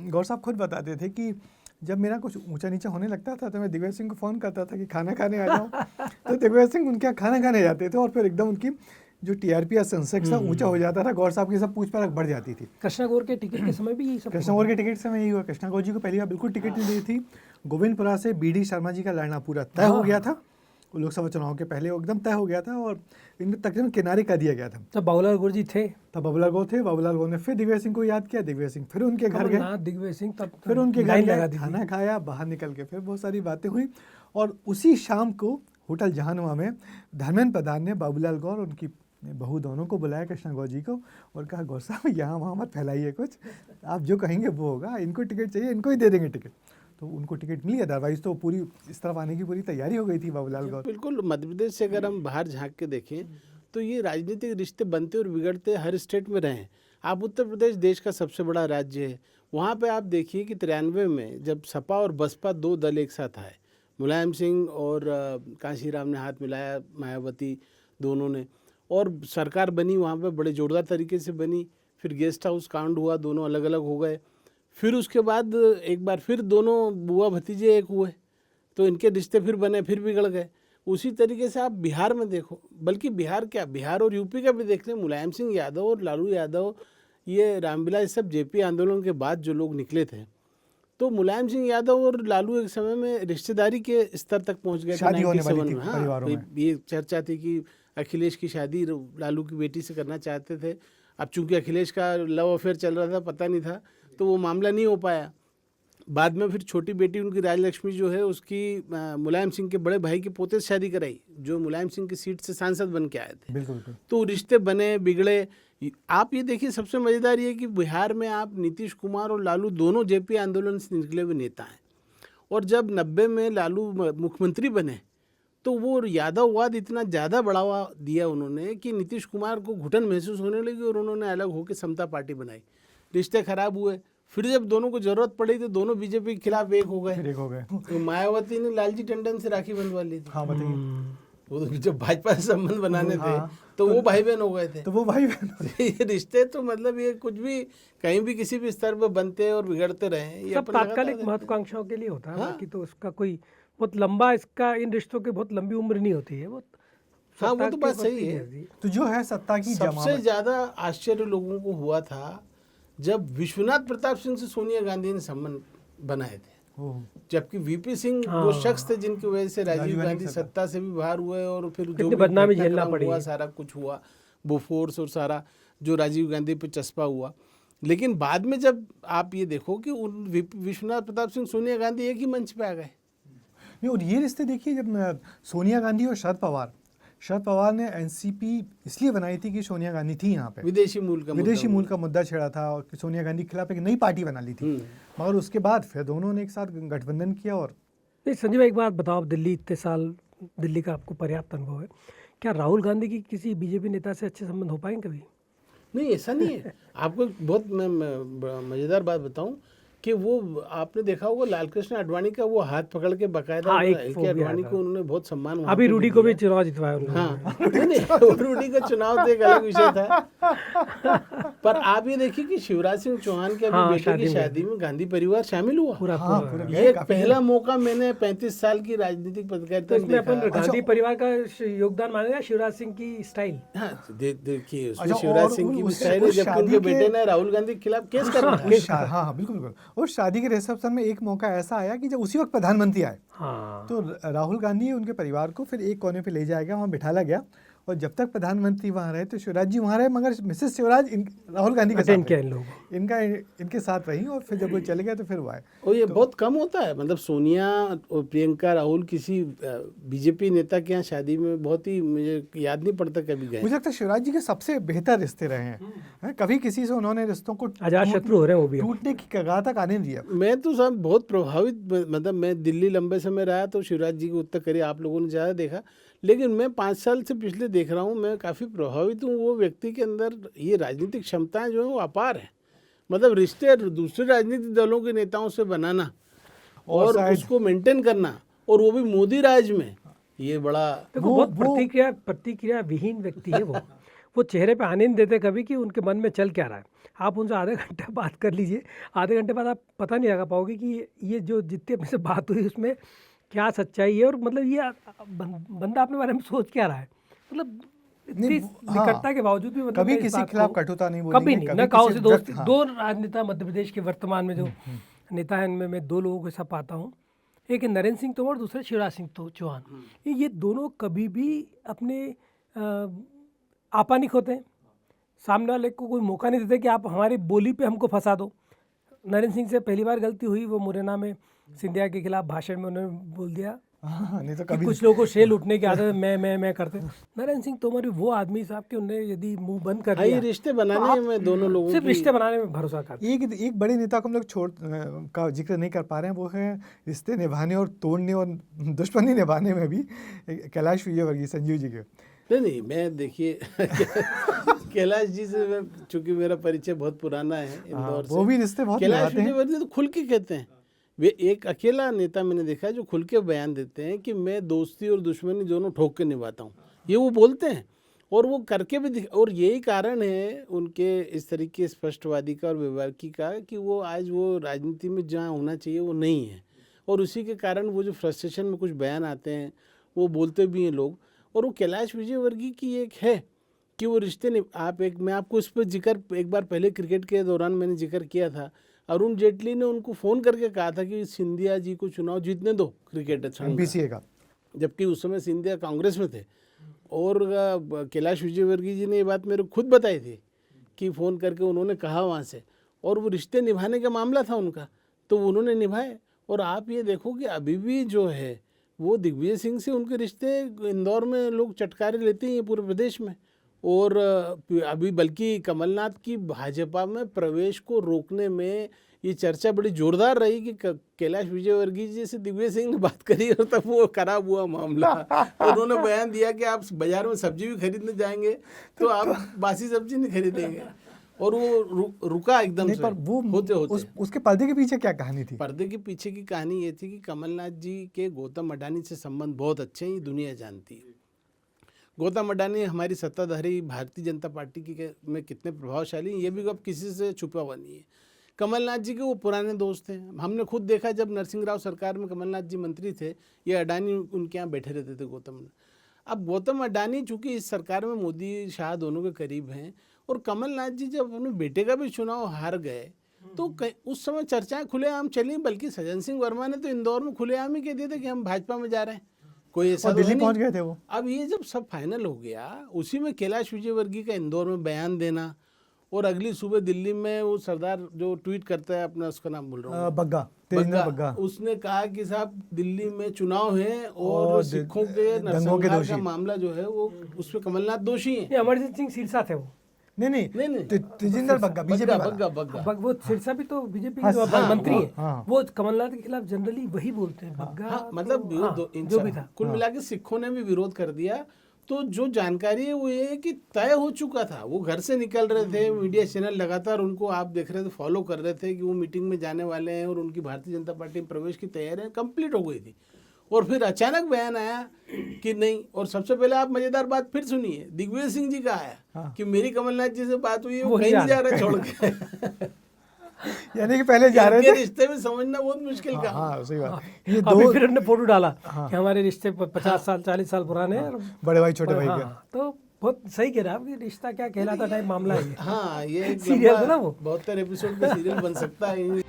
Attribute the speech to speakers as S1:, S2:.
S1: गौर साहब खुद बताते थे कि जब मेरा कुछ ऊंचा नीचा होने लगता था तो मैं दिग्विजय सिंह को फ़ोन करता था कि खाना खाने आ जाओ। तो दिग्विजय सिंह उनके यहाँ खाना खाने जाते थे और फिर एकदम उनकी जो टीआरपी या सेंसेक्स था ऊंचा हो जाता था। गौर साहब की सब पूछ परख बढ़ जाती थी।
S2: कृष्णा गौर के टिकट के समय भी यही सब
S1: कृष्णा गौर के टिकट से यही हुआ। कृष्णा गौर जी को पहली बार बिल्कुल टिकट नहीं दी थी। गोविंदपुरा से बीडी शर्मा जी का लड़ना पूरा तय हो गया था। लोकसभा चुनाव के पहले एकदम तय हो गया था और इन्हें तकरीबन किनारे कर दिया गया था।
S2: तब बाबूलाल गौर जी थे।
S1: तब बाबूलाल गौर थे। बाबूलाल गौर ने फिर दिग्विजय सिंह को याद किया। दिग्विजय सिंह फिर उनके घर गए।
S2: दिग्विजय सिंह तब
S1: फिर उनके घर गए, खाना खाया, बाहर निकल के फिर बहुत सारी बातें हुई। और उसी शाम को होटल जहानुमा में धर्मेंद्र प्रधान ने बाबूलाल गौर उनकी बहू दोनों को बुलाया, कृष्णा गौर जी को, और कहा गौर साहब यहाँ वहाँ मत फैलाइए कुछ, आप जो कहेंगे वो होगा, इनको टिकट चाहिए, इनको ही दे देंगे टिकट। तो उनको टिकट मिल गया। अदरवाइज तो पूरी इस तरफ आने की पूरी तैयारी हो गई थी बाबूलाल गौर।
S3: बिल्कुल। मध्य प्रदेश से अगर हम बाहर झांक के देखें तो ये राजनीतिक रिश्ते बनते और बिगड़ते हर स्टेट में रहे हैं। आप उत्तर प्रदेश देश का सबसे बड़ा राज्य है, वहाँ पे आप देखिए कि 93 में जब सपा और बसपा दो दल एक साथ आए, मुलायम सिंह और कांशीराम ने हाथ मिलाया, मायावती दोनों ने, और सरकार बनी, वहाँ पे बड़े जोरदार तरीके से बनी। फिर गेस्ट हाउस कांड हुआ, दोनों अलग अलग हो गए। फिर उसके बाद एक बार फिर दोनों बुआ भतीजे एक हुए, तो इनके रिश्ते फिर बने, फिर बिगड़ गए। उसी तरीके से आप बिहार में देखो, बल्कि बिहार क्या, बिहार और यूपी का भी देख लें, मुलायम सिंह यादव और लालू यादव, ये रामविलास सब जेपी आंदोलन के बाद जो लोग निकले थे, तो मुलायम सिंह यादव और लालू एक समय में रिश्तेदारी के स्तर तक पहुंच गए थे। 97 में, हाँ, ये चर्चा थी कि अखिलेश की शादी लालू की बेटी से करना चाहते थे। अब चूंकि अखिलेश का लव अफेयर चल रहा था, पता नहीं था, तो वो मामला नहीं हो पाया। बाद में फिर छोटी बेटी उनकी राजलक्ष्मी जो है, उसकी मुलायम सिंह के बड़े भाई के पोते से शादी कराई, जो मुलायम सिंह की सीट से सांसद बन के आए थे।
S1: बिल्कुल।
S3: तो रिश्ते बने बिगड़े। आप ये देखिए, सबसे मज़ेदार ये कि बिहार में आप नीतीश कुमार और लालू दोनों जेपी आंदोलन से निकले हुए नेता हैं, और जब 90 में लालू मुख्यमंत्री बने तो वो यादववाद इतना ज़्यादा बढ़ावा दिया उन्होंने कि नीतीश कुमार को घुटन महसूस होने लगी और उन्होंने अलग होकर समता पार्टी बनाई। रिश्ते खराब हुए। फिर जब दोनों को जरूरत पड़ी तो दोनों बीजेपी के खिलाफ एक हो गए। तो मायावती ने लालजी टंडन से राखी बंधवा ली थी।
S1: हाँ, बताइए।
S3: वो तो जब भाजपा से संबंध बनाने थे, तो वो भाई बहन हो गए थे।
S1: तो वो भाई बहन
S3: ये रिश्ते तो मतलब ये कुछ भी कहीं भी किसी भी स्तर पर बनते और बिगड़ते रहे। ये
S2: सब तात्कालिक महत्वाकांक्षाओं के लिए होता है, बाकी तो उसका कोई बहुत लंबा, इसका इन रिश्तों की बहुत लंबी उम्र नहीं होती है। वो
S3: हाँ, वो तो बात सही है।
S1: तो जो है सत्ता की
S3: सबसे ज्यादा आश्चर्य लोगों को हुआ था जब विश्वनाथ प्रताप सिंह से सोनिया गांधी ने संबंध बनाए थे, जबकि वीपी सिंह वो शख्स थे जिनकी वजह से राजीव गांधी सत्ता से भी बाहर हुए और फिर जो
S2: बदनामी झेलना पड़ी,
S3: सारा कुछ हुआ, बोफोर्स और सारा जो राजीव गांधी पे चस्पा हुआ। लेकिन बाद में जब आप ये देखो कि विश्वनाथ प्रताप सिंह सोनिया गांधी एक ही मंच पे आ गए।
S1: नहीं, और ये रिश्ते देखिए, जब सोनिया गांधी और शरद पवार ने एनसीपी इसलिए बनाई थी कि सोनिया गांधी थी यहाँ पे, विदेशी मूल का मुद्दा छेड़ा था और सोनिया गांधी के खिलाफ एक नई पार्टी बना ली थी। मगर उसके बाद फिर दोनों ने एक साथ गठबंधन किया। और
S2: संजीव भाई, एक बात बताओ, आप दिल्ली इतने साल, दिल्ली का आपको पर्याप्त अनुभव है, क्या राहुल गांधी की किसी बीजेपी नेता से अच्छे संबंध हो पाएंगे कभी?
S3: नहीं, ऐसा नहीं है। आपको बहुत मैं मजेदार बात बताऊं कि वो आपने देखा होगा लालकृष्ण आडवाणी का वो हाथ पकड़ के बकायदा आडवाणी को उन्होंने बहुत सम्मान,
S2: अभी रूडी को भी चुनाव जितवाया उन्होंने।
S3: हाँ, नहीं, रूडी का चुनाव तो एक अलग विषय था। पर आप ये देखिए कि शिवराज सिंह चौहान के अभी बेटे की शादी में गांधी परिवार शामिल हुआ। ये पहला मौका मैंने 35 साल की राजनीतिक पत्रकारिता में देखा।
S2: गांधी परिवार का योगदान मानेगा शिवराज सिंह की स्टाइल।
S3: हाँ, देखिए उसमें शिवराज सिंह की स्टाइल है, जबकि उनके बेटे ने राहुल गांधी के खिलाफ केस कर रहा है।
S1: हाँ, बिल्कुल। और शादी के रिसेप्शन में एक मौका ऐसा आया कि जब उसी वक्त प्रधानमंत्री आए, तो राहुल गांधी उनके परिवार को फिर एक कोने पे ले जाया गया, वहाँ बिठाला गया, और जब तक प्रधानमंत्री वहाँ रहे तो शिवराज जी वहाँ रहे, मगर मिसेस शिवराज राहुल गांधी के साथ इनके साथ रही, और फिर जब वो चले गए तो फिर वो आए।
S3: और ये बहुत कम होता है, मतलब सोनिया और प्रियंका राहुल किसी बीजेपी नेता के यहाँ शादी में बहुत ही, मुझे याद नहीं पड़ता कभी गए।
S1: मुझे लगता है शिवराज जी के सबसे बेहतर रिश्ते रहे हैं, कभी किसी से उन्होंने रिश्तों को
S2: अजातशत्रु हो रहे हैं, वो भी
S1: टूटने की कगार तक आने दिया।
S3: मैं तो सब बहुत प्रभावित, मतलब मैं दिल्ली लंबे समय रहा तो शिवराज जी को उत्तर करिए आप लोगों ने ज़्यादा देखा, लेकिन मैं 5 साल से पिछले देख रहा हूँ, मैं काफ़ी प्रभावित हूँ। वो व्यक्ति के अंदर ये राजनीतिक क्षमताएं जो है वो अपार है, मतलब रिश्ते दूसरे राजनीतिक दलों के नेताओं से बनाना और उसको मेंटेन करना, और वो भी मोदी राज में, ये बड़ा
S2: बहुत प्रतिक्रिया विहीन व्यक्ति है वो वो चेहरे पे आने नहीं देते कभी कि उनके मन में चल क्या रहा है। आप उनसे आधे घंटे बात कर लीजिए, आधे घंटे बाद आप पता नहीं लगा पाओगे कि ये जो जितनी अपने से बात हुई उसमें क्या सच्चाई है, और मतलब ये बंदा अपने बारे में सोच क्या रहा है। मतलब इतनी निकटता के बावजूद भी मतलब
S1: कभी
S2: मैं इस
S1: किसी
S2: बात
S1: के खिलाफ
S2: को
S1: कटुता नहीं बोलेंगे,
S2: कभी नहीं, मैं काउ से
S1: किसी
S2: दोस्ती।
S1: हाँ।
S2: दो राजनेता मध्य प्रदेश के वर्तमान में जो नेता हैं उनमें मैं दो लोगों को ऐसा पाता हूँ, एक है नरेंद्र सिंह तोमर, दूसरा शिवराज सिंह चौहान। ये दोनों कभी भी अपने आपा नहीं खोते हैं, सामने वाले को कोई मौका नहीं देते कि आप हमारी बोली पे हमको फंसा दो। नरेंद्र सिंह से पहली बार गलती हुई, वो मुरैना में सिंधिया के खिलाफ भाषण में उन्होंने बोल दिया
S1: नहीं तो
S2: कि
S1: कभी
S2: कुछ लोगों को शेर लूटने की आदत है, मैं करते। नरेंद्र सिंह तोमर भी वो आदमी साहब कि उन्होंने यदि मुंह बंद कर
S3: हाँ, ये
S2: दिया,
S3: रिश्ते बनाने में दोनों लोगों
S2: सिर्फ
S3: की
S2: रिश्ते बनाने में भरोसा करते।
S1: एक बड़े नेता को हम लोग का जिक्र नहीं कर पा रहे हैं, वो है रिश्ते निभाने और तोड़ने और दुश्मनी निभाने में भी कैलाश विजयवर्गीय, संजीव जी के।
S3: नहीं, मैं देखिए कैलाश जी से मैं, चूंकि मेरा परिचय बहुत पुराना है इंदौर से,
S1: वो भी रिश्ते बहुत
S3: कैलाश
S1: निभाते हैं।
S3: विजयवर्गीय तो खुल के कहते हैं। वे एक अकेला नेता मैंने देखा है जो खुल के बयान देते हैं कि मैं दोस्ती और दुश्मनी दोनों ठोक के निभाता हूँ, ये वो बोलते हैं और वो करके भी और यही कारण है उनके इस तरीके स्पष्टवादी का और विवेकी का कि वो आज वो राजनीति में जहाँ होना चाहिए वो नहीं है, और उसी के कारण वो जो फ्रस्ट्रेशन में कुछ बयान आते हैं वो बोलते भी हैं लोग। और वो कैलाश विजयवर्गीय की एक है कि वो रिश्ते नहीं, मैं आपको इस पर जिक्र एक बार पहले क्रिकेट के दौरान मैंने जिक्र किया था। अरुण जेटली ने उनको फ़ोन करके कहा था कि सिंधिया जी को चुनाव जीतने दो क्रिकेट संघ का, जबकि उस समय सिंधिया कांग्रेस में थे। और कैलाश विजयवर्गीय जी ने ये बात मेरे को खुद बताई थी कि फ़ोन करके उन्होंने कहा वहाँ से, और वो रिश्ते निभाने का मामला था उनका, तो उन्होंने निभाए। और आप ये देखो कि अभी भी जो है वो दिग्विजय सिंह से उनके रिश्ते इंदौर में लोग चटकारे लेते हैं पूरे प्रदेश में। और अभी बल्कि कमलनाथ की भाजपा में प्रवेश को रोकने में ये चर्चा बड़ी जोरदार रही कि कैलाश विजयवर्गीय जी से दिग्विजय सिंह ने बात करी और तब वो खराब हुआ मामला। उन्होंने बयान दिया कि आप बाजार में सब्जी भी खरीदने जाएंगे तो आप बासी सब्जी नहीं खरीदेंगे, और वो रुका एकदम से।
S1: पर वो
S3: होते
S1: उसके पर्दे के पीछे क्या कहानी थी?
S3: पर्दे के पीछे की कहानी ये थी कि कमलनाथ जी के गौतम अडानी से संबंध बहुत अच्छे हैं, ये दुनिया जानती है। गौतम अडानी हमारी सत्ताधारी भारतीय जनता पार्टी की में कितने प्रभावशाली हैं ये भी अब किसी से छुपा हुआ नहीं है। कमलनाथ जी के वो पुराने दोस्त हैं, हमने खुद देखा जब नरसिंह राव सरकार में कमलनाथ जी मंत्री थे, ये अडानी उनके यहाँ बैठे रहते थे गौतम। अब गौतम अडानी चूँकि इस सरकार में मोदी शाह दोनों के करीब हैं, और कमलनाथ जी जब अपने बेटे का भी चुनाव हार गए तो उस समय चर्चाएं खुलेआम चली, बल्कि सज्जन सिंह वर्मा ने तो इंदौर में खुलेआम ही कह दिया था कि हम भाजपा में जा रहे हैं, कोई ऐसा
S1: दिल्ली पहुंच गए थे वो।
S3: अब ये जब सब फाइनल हो गया, उसी में कैलाश विजयवर्गीय का इंदौर में बयान देना, और अगली सुबह दिल्ली में वो सरदार जो ट्वीट करता है अपना, उसका नाम भूल रहा हूँ, बग्गा, उसने कहा कि साहब दिल्ली में चुनाव है और सिखों के नरसंहार का मामला जो है वो उसमें कमलनाथ दोषी है।
S2: अमरजीत सिंह सिरसा थे वो।
S1: नहीं तेजिंदर बग्गा,
S3: बग्गा
S2: वो सिरसा भी तो बीजेपी के मंत्री है। वो कमलनाथ के खिलाफ जनरली वही बोलते हैं बग्गा।
S3: मतलब जो भी था, कुल मिला के सिखों ने भी विरोध कर दिया। तो जो जानकारी है वो ये है कि तय हो चुका था, वो घर से निकल रहे थे, मीडिया चैनल लगातार उनको आप देख रहे थे, फॉलो कर रहे थे कि वो मीटिंग में जाने वाले हैं, और उनकी भारतीय जनता पार्टी में प्रवेश की तैयारियां कंप्लीट हो गई थी। और फिर अचानक बयान आया कि नहीं। और सबसे पहले आप मजेदार बात फिर सुनिए, दिग्विजय सिंह जी का आया कि मेरी कमलनाथ जी से बात हुई है, वो कहीं नहीं जा रहे छोड़ के।
S1: यानी कि पहले जा रहे थे।
S3: रिश्ते में समझना बहुत मुश्किल का।
S1: हाँ, सही बात। ये
S2: दो फिर उन्होंने फोटो डाला कि हमारे रिश्ते 50 साल 40 साल पुराने हैं,
S1: बड़े भाई छोटे भाई के।
S2: तो बहुत सही कह रहा है कि रिश्ता क्या कहलाता टाइप मामला है।
S3: हाँ, ये
S2: सीरियल है ना वो,
S3: 72 एपिसोड का सीरियल बन सकता है।